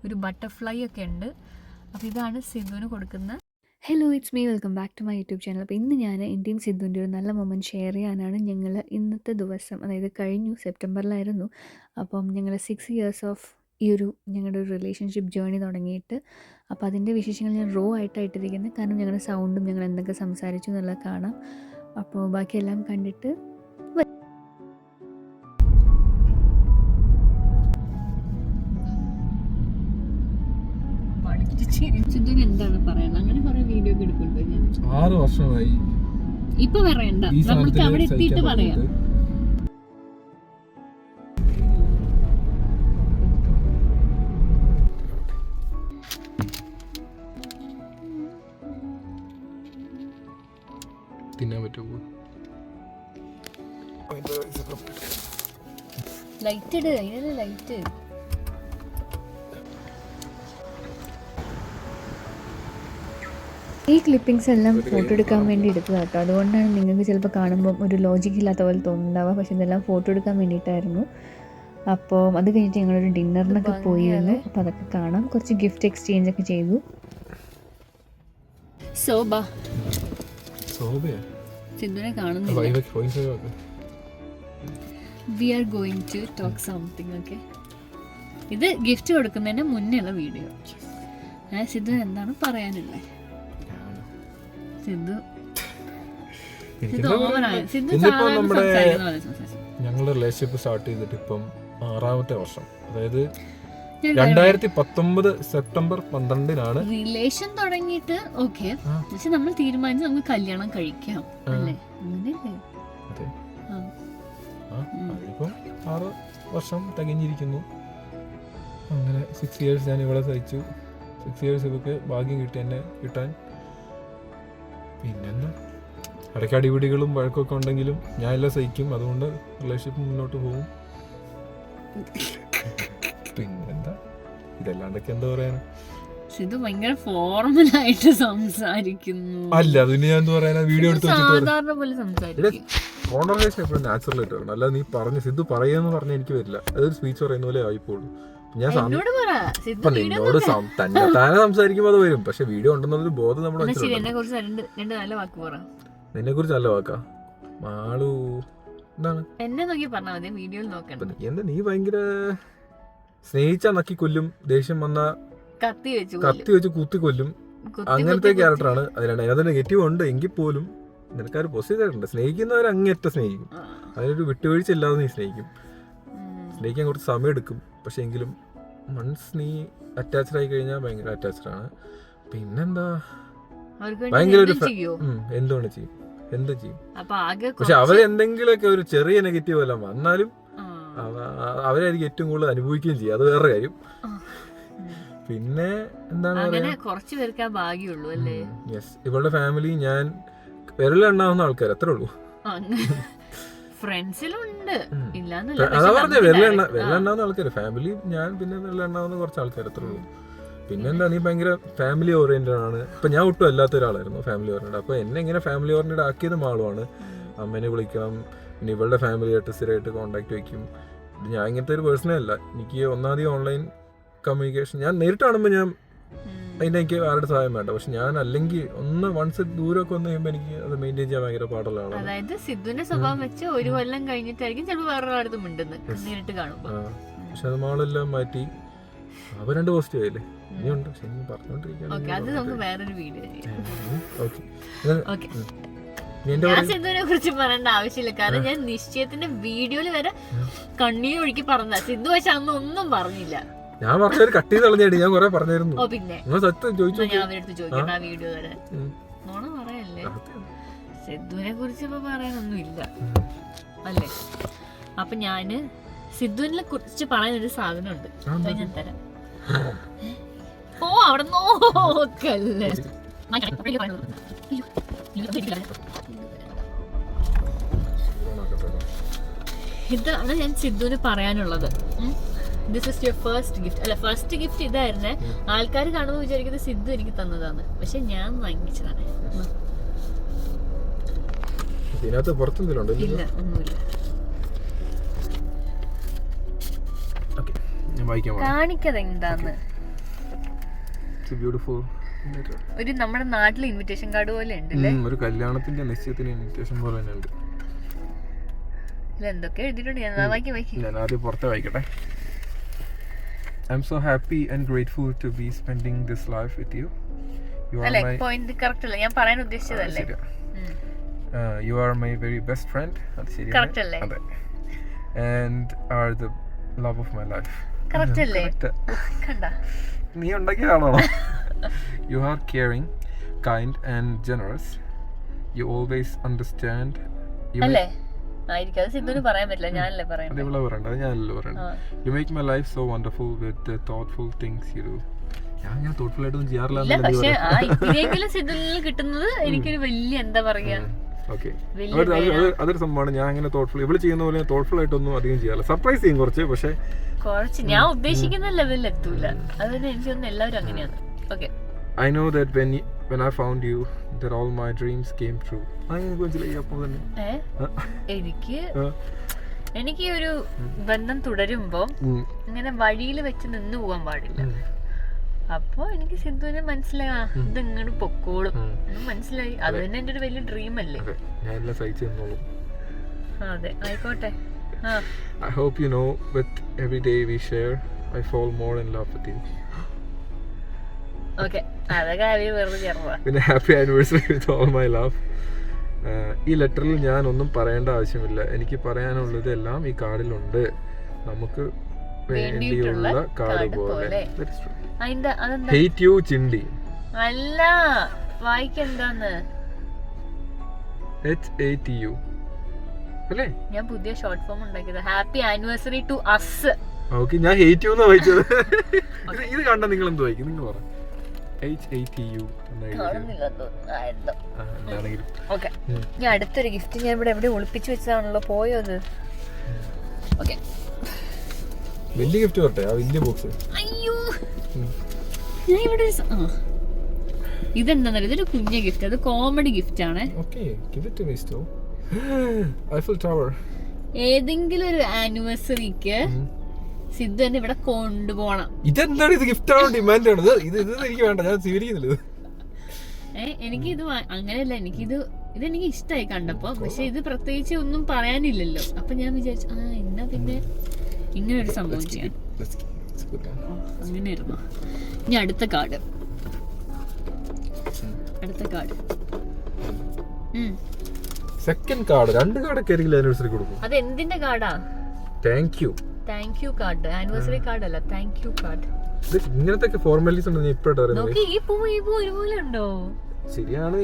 ഒരു ബട്ടർഫ്ലൈ ഒക്കെ ഉണ്ട്. അപ്പോൾ ഇതാണ് സിദ്ധുവിന് കൊടുക്കുന്ന. Hello, it's me. Welcome back to my YouTube channel. അപ്പോൾ ഇന്ന് ഞാൻ എൻ്റെയും സിദ്ധുവിൻ്റെ ഒരു നല്ല മൊമെൻറ്റ് ഷെയർ ചെയ്യാനാണ് ഞങ്ങൾ ഇന്നത്തെ ദിവസം, അതായത് കഴിഞ്ഞു സെപ്റ്റംബറിലായിരുന്നു. അപ്പം ഞങ്ങൾ 6 years ഓഫ് ഈ ഒരു ഞങ്ങളുടെ ഒരു റിലേഷൻഷിപ്പ് ജേർണി തുടങ്ങിയിട്ട്. അപ്പോൾ അതിൻ്റെ വിശേഷങ്ങൾ ഞാൻ റോ ആയിട്ടിരിക്കുന്നത്, കാരണം ഞങ്ങളുടെ സൗണ്ടും ഞങ്ങൾ എന്തൊക്കെ സംസാരിച്ചു എന്നുള്ളത് കാണാം. അപ്പോൾ ബാക്കിയെല്ലാം കണ്ടിട്ട് സിദ്ധുവിന് എന്താണ് പറയുന്നത്? അങ്ങനെ കുറെ വീഡിയോ ഒക്കെ എടുക്കുന്നുണ്ട് ഞാൻ. 6 വർഷമായി. ഇപ്പൊ പറയണ്ട, നമുക്ക് അവിടെ എത്തിയിട്ട് പറയാം. തിന്നാൻ പറ്റുമോ? ലൈറ്റ് ഇട്, അതിനല്ലേ ലൈറ്റ്. ഈ ക്ലിപ്പിങ്സ് എല്ലാം ഫോട്ടോ എടുക്കാൻ വേണ്ടി എടുത്തതാണ് കേട്ടോ. അതുകൊണ്ടാണ് നിങ്ങൾക്ക് ചിലപ്പോൾ കാണുമ്പം ഒരു ലോജിക്ക് ഇല്ലാത്ത പോലെ തോന്നുന്നുണ്ടാവുക. പക്ഷേ ഇതെല്ലാം ഫോട്ടോ എടുക്കാൻ വേണ്ടിയിട്ടായിരുന്നു. അപ്പോൾ അത് കഴിഞ്ഞിട്ട് ഞങ്ങളൊരു ഡിന്നറിനൊക്കെ പോയിരുന്നു. അപ്പോൾ അതൊക്കെ കാണാം. കുറച്ച് ഗിഫ്റ്റ് എക്സ്ചേഞ്ച് ഒക്കെ ചെയ്തു. സിദ്ധുവിനെ കാണുന്നില്ല. We are going to talk something. Okay, ഇത് ഗിഫ്റ്റ് കൊടുക്കുന്നതിന് മുന്നേ ഉള്ള വീഡിയോ. സിദ്ധുവിന് എന്താണ് പറയാനുള്ളത്? ഞങ്ങളുടെ റിലേഷൻഷിപ്പ് സ്റ്റാർട്ട് ചെയ്തിട്ട് ഇപ്പം 6ാമത്തെ വർഷം. അതായത് 2019 സെപ്റ്റംബർ 12 റിലേഷൻ തുടങ്ങിയിട്ട്. ഓക്കെ, പക്ഷെ നമ്മൾ തീരുമാനിച്ചു നമുക്ക് കല്യാണം കഴിക്കാം അല്ലേ? അതിപ്പം 6 വർഷം തികഞ്ഞിരിക്കുന്നു. അങ്ങനെ 6 years ഞാൻ ഇവിടെ സഹിച്ചു. 6 years ഇവർക്ക് ഭാഗ്യം കിട്ടി എന്നെ കിട്ടാൻ. പിന്നെന്താ, ഇടയ്ക്ക് അടിപിടികളും വഴക്കൊക്കെ ഉണ്ടെങ്കിലും ഞാൻ എല്ലാം സഹിക്കും. അതുകൊണ്ട് റിലേഷൻഷിപ്പ് മുന്നോട്ട് പോകും. പിന്നെന്താ, ഇതല്ലാണ്ടൊക്കെ എന്താ പറയാനാ? ഇത് ഭയങ്കര ഫോർമലായിട്ട് സംസാരിക്കുന്നു. അല്ല, അതിന് ഞാൻ എന്താ പറയാനാ, വീഡിയോ എടുത്ത് സാധാരണ പോലെ സംസാരിക്കും. കോൺവെർസേഷൻ എപ്പോഴും നാച്ചുറൽ ആയിട്ട് വരണം. അല്ലാതെ നീ പറഞ്ഞ് സിദ്ധു പറയാന്ന് പറഞ്ഞാൽ എനിക്ക് വരില്ല. അതൊരു സ്പീച്ച് പറയുന്ന പോലെ ആയിപ്പോളൂ. ഞാൻ നിന്നോട് താനെ സംസാരിക്കുമ്പോൾ അത് വരും. പക്ഷെ വീഡിയോ ഉണ്ടെന്നുള്ളൊരു ബോധം നമ്മുടെ നിന്നെ കുറിച്ച് നല്ല വാക്കാ. മാളു എന്താണ് എന്നെ നോക്കി പറഞ്ഞാൽ മതി, വീഡിയോയിൽ നോക്കണം. എന്താ നീ ഭയങ്കര സ്നേഹിച്ചാ നക്കി കൊല്ലും, ദേഷ്യം വന്ന കത്തി വെച്ച് കുത്തി കൊല്ലും, അങ്ങനത്തെ ക്യാരക്ടറാണ്. അതിനകത്ത് നെഗറ്റീവ് ഉണ്ട് എങ്കിൽ പോലും നിനക്കൊരു പോസിറ്റീവ് ഉണ്ട്. സ്നേഹിക്കുന്നവർ അങ്ങേറ്റം സ്നേഹിക്കും. അതിനൊരു വിട്ടുവീഴ്ച ഇല്ലാതെ നീ സ്നേഹിക്കും. സ്നേഹിക്കാൻ കുറച്ച് സമയം എടുക്കും. പക്ഷെ എങ്കിലും മൺസ് നീ അറ്റാച്ച്ഡ് ആയി കഴിഞ്ഞാൽ ഭയങ്കര അറ്റാച്ച്ഡ് ആണ്. പിന്നെന്താ, ഭയങ്കര ഒരു എന്തുകൊണ്ട് ചെയ്യും, എന്ത് ചെയ്യും. പക്ഷെ അവരെന്തെങ്കിലുമൊക്കെ ഒരു ചെറിയ നെഗറ്റീവ് എല്ലാം വന്നാലും അവരായിരിക്കും ഏറ്റവും കൂടുതൽ അനുഭവിക്കുകയും ചെയ്യും. അത് വേറെ കാര്യം. പിന്നെ എന്താണ് യെസ്, ഇവളുടെ ഫാമിലി ഞാൻ വിരലെണ്ണാവുന്ന ആൾക്കാർ അത്രേ ഉള്ളൂ. അതാ പറഞ്ഞ വിരലെണ്ണാവുന്ന ആൾക്കാർ ഫാമിലി. ഞാൻ പിന്നെ വിരലെണ്ണാവുന്ന കുറച്ച് ആൾക്കാർ അത്രേ ഉള്ളൂ. പിന്നെന്താ, നീ ഭയങ്കര ഫാമിലി ഓറിയന്റഡ് ആണ്. ഇപ്പൊ ഞാൻ ഒട്ടും അല്ലാത്ത ഒരാളായിരുന്നു ഫാമിലി ഓറിയന്റഡ്. അപ്പൊ എന്നെ ഇങ്ങനെ ഫാമിലി ഓറിയന്റഡ് ആക്കിയത് മാളുമാണ്. അമ്മേനെ വിളിക്കണം, പിന്നെ ഇവളുടെ ഫാമിലിയായിട്ട് സ്ഥിരമായിട്ട് കോണ്ടാക്ട് വയ്ക്കും. ഞാൻ ഇങ്ങനത്തെ ഒരു പേഴ്സണേ അല്ല. എനിക്ക് ഒന്നാമത് ഓൺലൈൻ കമ്മ്യൂണിക്കേഷൻ ഞാൻ നേരിട്ട് കാണുമ്പോൾ ഞാൻ അതിനെനിക്ക് ആരുടെ സഹായം വേണ്ട. പക്ഷെ ഞാൻ അല്ലെങ്കിൽ വൺസ് ദൂരമൊക്കെ വന്നു കഴിയുമ്പോൾ എനിക്ക് അത് മെയിൻറ്റെയിൻ ചെയ്യാൻ ഭയങ്കര പാടുള്ള ആളാണ്. അതായത് സിദ്ധുവിന്റെ സ്വഭാവം വെച്ച് ഒരു കൊല്ലം കഴിഞ്ഞിട്ടായിരിക്കും ചിലപ്പോൾ വേറൊരാളും മിണ്ടുന്നത് നേരിട്ട് കാണുമ്പോൾ. പക്ഷെ അത് മാളെല്ലാം മാറ്റി. അവ 2 പോസിറ്റീവ് ആയില്ലേ? ഇനിയുണ്ട്, പക്ഷെ ഇനി പറഞ്ഞോണ്ടിരിക്കാൻ. ഞാൻ സിദ്ധുവിനെ കുറിച്ച് പറയേണ്ട ആവശ്യമില്ല, കാരണം ഞാൻ നിശ്ചയത്തിന്റെ വീഡിയോയിൽ വരെ കണ്ണീർ ഒഴുക്കി പറഞ്ഞ സിദ്ധു. പക്ഷെ അന്ന് ഒന്നും പറഞ്ഞില്ല. ഞാൻ പറഞ്ഞൊരു കട്ട് ചെയ്ത് കളഞ്ഞേടി. ഞാൻ കൊറേ പറഞ്ഞായിരുന്നു. പിന്നെ സത്യം ചോദിച്ചു, ഞാൻ അവരടുത്ത് ചോദിക്കണ്ട ആ വീഡിയോ വരെ നോണ പറയല്ലേ. സിദ്ധുവിനെ കുറിച്ച് ഇപ്പൊ പറയാനൊന്നും ഇല്ല അല്ലേ? അപ്പൊ ഞാന് സിദ്ധുവിനെ കുറിച്ച് പറയാനൊരു സാധനം ഉണ്ട്, ഞാൻ തരാം. ഓ, അവിടെ നോക്കല്ലേ. ഇതാണ് ഞാൻ സിദ്ധുവിന് പറയാനുള്ളത്. This is your first gift. അല്ല, ഫസ്റ്റ് ഗിഫ്റ്റ് ഇതായിരുന്നേ. ആൾക്കാർ കാണുമ്പോൾ വിചാരിക്കുന്നത് സിദ്ധു എനിക്ക് തന്നതാണ്, പക്ഷെ ഞാൻ വാങ്ങിച്ചതാണ്. ഇല്ല, ഒന്നുമില്ല. കാണിക്കത് എന്താന്ന് It's a beautiful letter. ഒരു നമ്മുടെ നാട്ടിലെ ഇൻവിറ്റേഷൻ കാർഡ് പോലെ ഉണ്ടല്ലേ? ഒരു കല്യാണത്തിന്റെ നിശ്ചയത്തിന് ഇൻവിറ്റേഷൻ പോലെ തന്നെ ഉണ്ട്. എന്തൊക്കെ എഴുതിയിട്ടുണ്ട്? ഞാൻ ആദ്യം പുറത്തെ വായിക്കട്ടെ. I'm so happy and grateful to be spending this life with you. You are my point correct അല്ലേ? ഞാൻ പറയാൻ ഉദ്ദേശിച്ചതല്ലേ? You are my very best friend. അത് ശരിയാണ്. Correct അല്ലേ? അതെ. And are the love of my life. Correct അല്ലേ? കണ്ടാ? നീ ഉണ്ടാക്കിയതാണോ? You are caring, kind and generous. You always understand. അല്ലേ? ആയിരിക്കും. അത് സിദ്ധുവിന് പറയാൻ പറ്റില്ല, ഞാനല്ലേ പറയണ്ടേ? You make my life so wonderful with the thoughtful things you do. ഞാൻ thoughtful ആയിട്ടൊന്നും ചെയ്യാറില്ല. പക്ഷെ ആ ഇത്തിരിയെങ്കിലും സിദ്ധുവിൽ കിട്ടുന്നത് എനിക്കൊരു വലിയ എന്താ പറയാ, അതൊരു സംഭവമാണ്. ഞാൻ അങ്ങനെ തോട്ട്ഫുൾ ഇവള് ചെയ്യുന്ന പോലെ തോട്ട്ഫുൾ ആയിട്ടൊന്നും അധികം ചെയ്യാറില്ല. സർപ്രൈസ് ചെയ്യും കുറച്ച് ഞാൻ ഉദ്ദേശിക്കുന്ന ലെവലിൽ എത്തൂല. അതിന് എനിക്ക് തോന്നുന്നു എല്ലാവരും അങ്ങനെയാണ്. Okay. I know that when I found you that all my dreams came true. എനിക്ക് ഒരു ബന്ധം തുടരുമ്പോ ഇങ്ങനെ വഴിയിൽ വെച്ച് നിന്ന് പോകാൻ പാടില്ല. അപ്പൊ എനിക്ക് സിദ്ധുവിനെ മനസ്സിലായി, ഇത് ഇങ്ങോട്ട് പൊക്കോളും മനസ്സിലായി. അത് തന്നെ എന്റെ ഒരു വലിയ ഡ്രീം അല്ലേ? അതെ, ആയിക്കോട്ടെ. I hope you know with every day we share I fall more in love with you. Okay, അതൊക്കെ വെറുതെ ചേർന്നതാ. പിന്നെ happy anniversary with all my love. ഈ ലെറ്ററിൽ ഞാൻ ഒന്നും പറയേണ്ട ആവശ്യമില്ല. എനിക്ക് പറയാനുള്ളത് എല്ലാം ഈ കാർഡിലുണ്ട്. നമുക്ക് വേണ്ടിയുള്ള കാർഡ് പോലെ. ഹേറ്റ് യു ചിണ്ടി. അല്ല, വായിക്കെന്താന്ന്? HATU അല്ലേ? ഞാൻ പുതിയ ഷോർട്ട് ഫോം ഉണ്ടാക്കിയത്. Happy anniversary to us. Okay, ഞാൻ ഹേറ്റ് യു എന്ന് വായിച്ചത്. ഇത് കണ്ട നിങ്ങൾ എന്ത് വായിക്കും? നിങ്ങൾ പറ. HATU. ഞാൻ അടുത്തൊരു ഗിഫ്റ്റ് ഞാൻ ഇവിടെ എവിടെ ഒളിപ്പിച്ചു വെച്ചതാണല്ലോ, പോയോ അത്? ഓക്കെ, വലിയ ഗിഫ്റ്റ് വരട്ടെ. ആ വലിയ ബോക്സ്. അയ്യോ, ഞാൻ ഇവിടെ ഇതെന്താ, ഇതൊരു കുഞ്ഞ ഗിഫ്റ്റ്. അത് കോമഡി ഗിഫ്റ്റ് ആണ്. ഏതെങ്കിലും ഒരു ആനിവേഴ്സറിക്ക് സിദ്ധു എന്നെ ഇവിടെ കൊണ്ടുപോകണം. ഇതെന്താണ്? ഇത് ഗിഫ്റ്റ് ആണോ ഡിമാൻഡ് ആണ്? ഇത് എനിക്ക് വേണ്ട, ഞാൻ സ്വീകരിക്കുന്നില്ല. എനിക്ക് ഇത് അങ്ങനെയല്ല, ഇതെനിക്ക് ഇഷ്ടമായി കണ്ടപ്പോ. പക്ഷെ ഇത് പ്രത്യേകിച്ച് ഒന്നും പറയാനില്ലല്ലോ. അപ്പൊ ഞാൻ വിചാരിച്ചു എന്നാ പിന്നെ ഇങ്ങനെ ഒരു സംഭവം ചെയ്യാം. അങ്ങനെയായിരുന്നു. ഇനി അടുത്ത കാർഡ്. Second card. രണ്ട് കാർഡൊക്കെ ആനിവേഴ്സറി കൊടുക്കും. അത് എന്തിന്റെ കാർഡാ? Thank you card. Anniversary card അല്ല, താങ്ക് യു കാർഡ്. ഇങ്ങനത്തെ ഫോർമാലിറ്റീസ് ഉണ്ട്. നോക്കി, ഈ പൂ ഒരുപോലെ ഉണ്ടോ? ശരിയാണ്.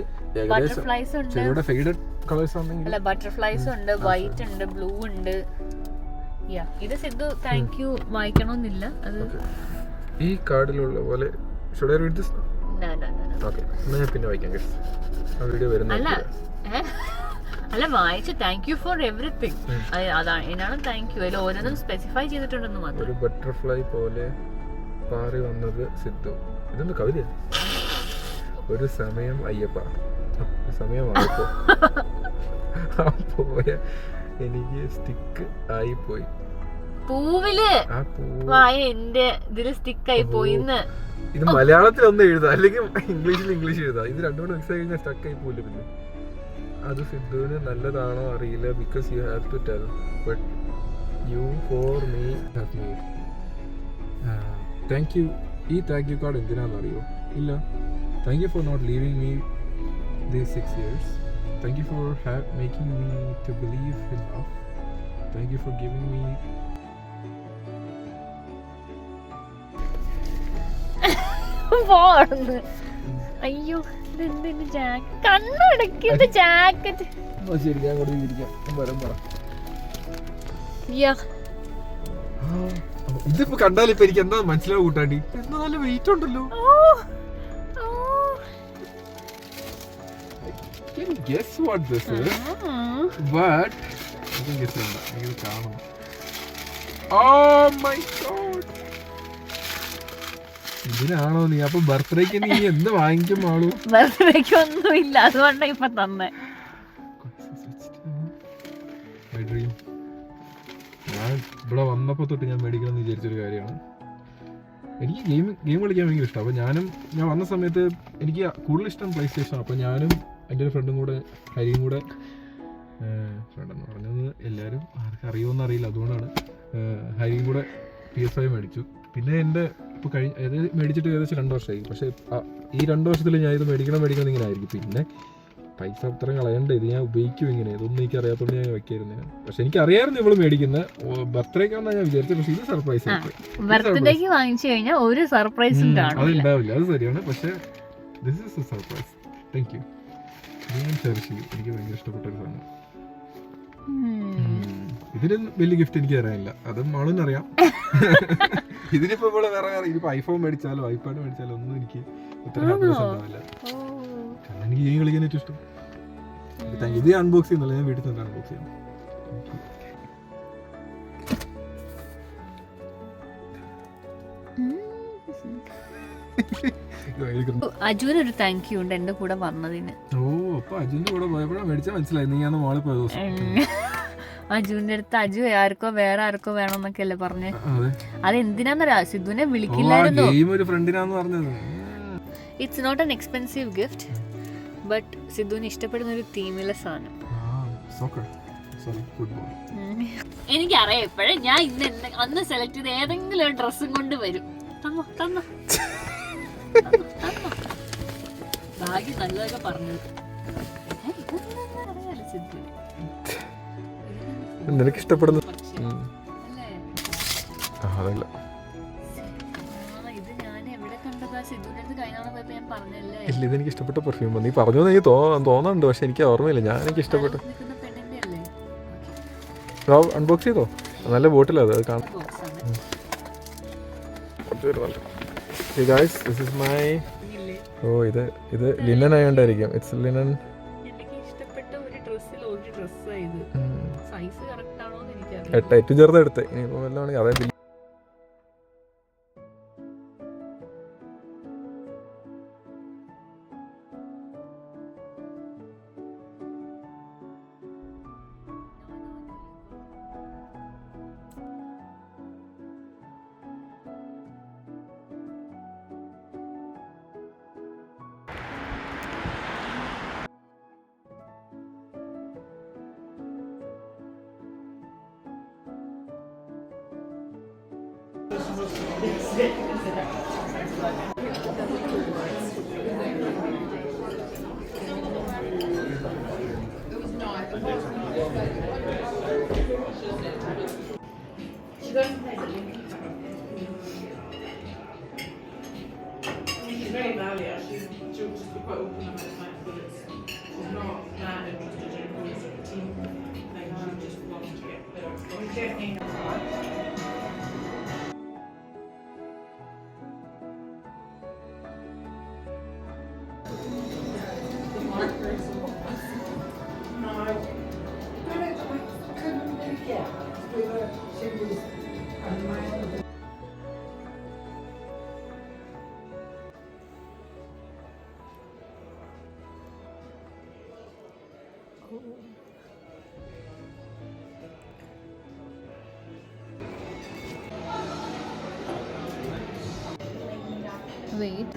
ബട്ടർഫ്ലൈസ് ഉണ്ട്. ഫേഡഡ് കളേഴ്സ് ആണെങ്കിൽ അല്ല, ബട്ടർഫ്ലൈസ് ഉണ്ട്, വൈറ്റ് ഉണ്ട്, ബ്ലൂ ഉണ്ട്. ഇത് സിദ്ധു താങ്ക് യു വായിക്കണമെന്നില്ല. അത് ഈ കാർഡിലുള്ള പോലെ should I read this? Okay, ഞാൻ പിന്നെ വായിക്കാം. ആ വീഡിയോ വരുന്ന അല്ല, വായിച്ചു താങ്ക് യു ഫോർ എവറിത്തിങ്. അതാണ് എന്നാണ് താങ്ക് യു. അതിൽ ഓരോന്നും സ്പെസിഫൈ ചെയ്തിട്ടുണ്ടെന്ന് മാത്രം. ഒരു ബട്ടർഫ്ലൈ പോലെ പാറി വന്നത് സിദ്ധു. ഇതൊന്നും കവിത. ഒരു സമയം അയ്യപ്പ, ഒരു സമയമായപ്പോ പോയ എനിക്ക് സ്റ്റിക്ക് ആയി പോയി. പൂവില് എന്റെ ഇതില് സ്റ്റിക്കായി പോയി. ഇത് മലയാളത്തിൽ ഒന്ന് എഴുതാം, അല്ലെങ്കിൽ ഇംഗ്ലീഷ് എഴുതാം. ഇത് രണ്ടും കൂടെ മിക്സ് ആയി കഴിഞ്ഞാൽ സ്റ്റക്ക് ആയി പോയില്ല. പിന്നെ അത് സിദ്ധുവിന് നല്ലതാണോ അറിയില്ല. Because you have to tell but you for me have made. Thank you. ഈ താങ്ക് യു കാർഡ് എന്തിനാണെന്ന് അറിയോ? ഇല്ല. Thank you for not leaving me these 6 years. Thank you for making me to believe in love. Thank you for giving me അയ്യോ, കണ്ണടക്കിയത് jacket. ഇതിപ്പോ കണ്ടാലിപ്പോ എനിക്ക് എന്താ മനസ്സിലാവും കൂട്ടാണ്ടി. എന്താ നല്ല വെയിറ്റ് ഉണ്ടല്ലോ. Can you guess what this is? But I think it's in the കാണണം. Oh my god. ഇതിനാണോ നീ അപ്പൊ ബർത്ത്ഡേക്ക് നീ എന്ത് വാങ്ങിക്കും? ആളു ബർത്ത്ഡേക്ക് ഒന്നും ഇല്ല, അതുകൊണ്ടാ ഇപ്പൊ തന്നെ. ഞാൻ ഇവിടെ വന്നപ്പോ തൊട്ട് ഞാൻ മേടിക്കണം എന്ന് വിചാരിച്ചൊരു കാര്യമാണ്. എനിക്ക് ഗെയിം കളിക്കാൻ ഭയങ്കര ഇഷ്ടമാണ്. അപ്പോൾ ഞാൻ വന്ന സമയത്ത് എനിക്ക് കൂടുതൽ ഇഷ്ടം പ്ലേ സ്റ്റേഷൻ. അപ്പോൾ ഞാനും എൻ്റെ ഒരു ഫ്രണ്ടും കൂടെ ഹരിയും കൂടെ ഫ്രണ്ടെന്ന് പറഞ്ഞത് എല്ലാവരും ആർക്കും അറിയുമെന്ന് അറിയില്ല, അതുകൊണ്ടാണ് ഹരിയും കൂടെ PS5 മേടിച്ചു. പിന്നെ എൻ്റെ ഇപ്പോൾ അതായത് മേടിച്ചിട്ട് ഏകദേശം 2 വർഷമായി. പക്ഷേ ഈ 2 വർഷത്തിൽ ഞാൻ ഇത് മേടിക്കണം ഇങ്ങനെ ആയിരിക്കും. പിന്നെ പൈസ അത്രയും കളയണ്ട, ഇത് ഞാൻ ഉപയോഗിക്കും ഇങ്ങനെ, ഇതൊന്നും എനിക്ക് അറിയാത്തതുകൊണ്ട് ഞാൻ വയ്ക്കായിരുന്നു. പക്ഷെ എനിക്ക് അറിയാമായിരുന്നു ഇവള് മേടിക്കുന്നത് ബർത്ത്ഡേക്കാണെന്നാണ് ഞാൻ വിചാരിച്ചത്. പക്ഷേ ഇത് സർപ്രൈസ് ബർത്ത്ഡേക്ക് വാങ്ങിച്ചു കഴിഞ്ഞാൽ ഒരു സർപ്രൈസ് അതുണ്ടാവില്ല, അത് ശരിയാണ്. പക്ഷേ this is A surprise. Thank you. ഞാൻ ചെറിയ എനിക്ക് ഭയങ്കര ഇഷ്ടപ്പെട്ട ഒരു സാധനം. ഇതിന് വലിയ ഗിഫ്റ്റ് എനിക്ക് തരാനില്ല, അതും മാളുന്നറിയാം. ഇതിനിപ്പോ ഇവിടെ വേറെ ഇനിയിപ്പോ ഐഫോൺ മേടിച്ചാലോ ഐപാഡ് മേടിച്ചാലോ ഒന്നും എനിക്ക് ഇത്ര ഹാപ്പിനെസ് ഉണ്ടാവില്ല. കാരണം എനിക്ക് ഗെയിം കളിക്കാൻ ഏറ്റവും ഇഷ്ടം. Thank you. ഇത് അൺബോക്സ് ചെയ്യുന്നില്ല, ഞാൻ വീട്ടിൽ തന്നെ അൺബോക്സ് ചെയ്യാം. അജുവിനൊരു താങ്ക് യു ഉണ്ട് എന്റെ കൂടെ വന്നതിന്. ഓ, അപ്പൊ അജുവിന്റെ കൂടെ പോയപ്പോഴാണ് മേടിച്ചാൽ മനസ്സിലായി നീ അന്ന് മോളിൽ പോയ ദിവസം. അജുവിന്റെ അടുത്ത് അജു ആർക്കോ വേറെ ആർക്കോ വേണമെന്നൊക്കെ അല്ലേ പറഞ്ഞേ. അതെന്തിനാന്നറിയാ, സിദ്ധുവിനെ വിളിക്കില്ലായിരുന്നു. It's not an expensive gift, but സിദ്ധുവിന് ഇഷ്ടപ്പെടുന്ന ഒരു തീമിലെ സാധനം. എനിക്കറിയാം ഇപ്പോഴേ ഞാൻ ഇന്ന് അന്ന് സെലക്ട് ചെയ്ത് ഏതെങ്കിലും ഒരു ഡ്രസ്സും കൊണ്ട് വരും. ഭാഗ്യം നല്ലതൊക്കെ പറഞ്ഞത്. അറിയാലോ സിദ്ധുവിന് നിനക്ക് ഇഷ്ടപ്പെടുന്ന അതല്ല. ഇല്ല, ഇതെനിക്ക് ഇഷ്ടപ്പെട്ട പെർഫ്യൂം. നീ പറഞ്ഞു എനിക്ക് തോന്നുന്നുണ്ട്, പക്ഷെ എനിക്ക് ഓർമ്മയില്ല. ഞാൻ എനിക്ക് ഇഷ്ടപ്പെട്ടു. അൺബോക്സ് ചെയ്തോ? നല്ല ബോട്ടിലാ അത് കാണാം. ഓ, ഇത് ലിനൻ ആയോണ്ടായിരിക്കും. It's linen. ഏറ്റവും ചെറുതെടുത്ത് ഇനിയിപ്പോ വല്ലതാണെങ്കിൽ അതേ. She's very valid. She'll just be quite open about the fact that she's not that interested in going to a team thing. She just wants to get there. Wait.